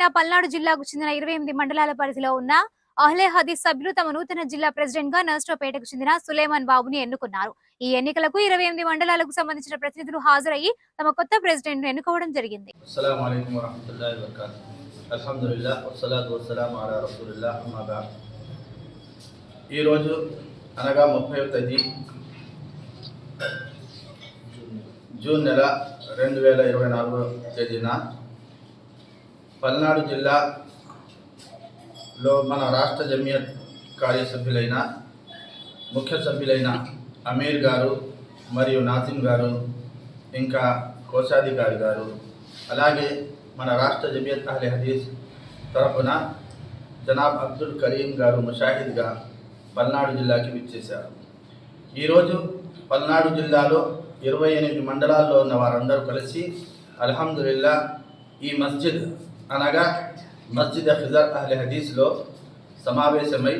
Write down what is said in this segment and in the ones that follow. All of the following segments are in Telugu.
జిల్లా పల్నాడు జిల్లాకు చెందిన 28 మండలాల పరిధిలో ఉన్న అహ్లే హదీస్ సభ్యులు తమ నూతన జిల్లా ప్రెసిడెంట్ గా నర్సరావుపేటకు చెందిన సులేమాన్ బాబుని ఎన్నుకున్నారు. ఈ ఎన్నికలకు 28 మండలాలకు సంబంధించిన ప్రతినిధులు హాజరయ్యి తమ కొత్త ప్రెసిడెంట్ ను ఎన్నుకోవడం జరిగింది. అస్సలాము అలైకుం వరహ్మతుల్లాహి వబరకాతుహు. అల్హమ్దులిల్లాహ్ వస్సలాతు వస్సలాము అలా రసూలిల్లాహ్ అమ్మా బఅద్. ఈ రోజు అనగా 30వ తేదీ జూన్ నెల 2024 తేదీన పల్నాడు జిల్లాలో మన రాష్ట్ర జమియత్ కార్యసభ్యులైన ముఖ్య సభ్యులైన అమీర్ గారు మరియు నాసిం గారు ఇంకా కోశాధికారి గారు అలాగే మన రాష్ట్ర జమియత్ అహ్లే హదీస్ తరఫున జనాబ్ అబ్దుల్ కరీం గారు ముషాహిద్గా పల్నాడు జిల్లాకి విచ్చేశారు. ఈరోజు పల్నాడు జిల్లాలో 28 మండలాల్లో ఉన్న వారందరూ కలిసి అల్హమ్దులిల్లా ఈ మస్జిద్ అనగా మస్జిద్ ఖిజర్ అహ్లే హదీస్లో సమావేశమై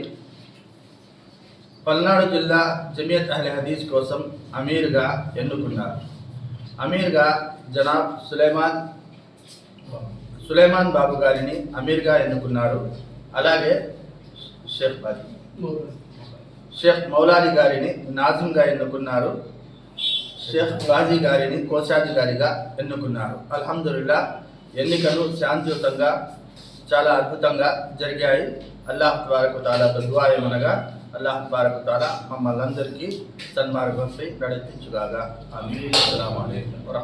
పల్నాడు జిల్లా జమియత్ అహ్లే హదీస్ కోసం అమీర్గా ఎన్నుకున్నారు. అమీర్గా జనాబ్ సులేమాన్ బాబు గారిని అమీర్గా ఎన్నుకున్నారు. అలాగే షేక్ మౌలాలి గారిని నాజింగా ఎన్నుకున్నారు. షేక్ గాజీ గారిని కోశాధికారిగా ఎన్నుకున్నారు. అల్హమ్దులిల్లా ఎన్నికలు శాంతియుతంగా చాలా అద్భుతంగా జరిగాయి. అల్లాహ్ తబారక తఆలా దుఆ ఏమనగా అల్లాహ్ తబారక తఆలా మమ్మల్ని అందరికీ సన్మార్గంపై నడిపించుగాక. ఆమీన్. అస్సలాము అలైకుం.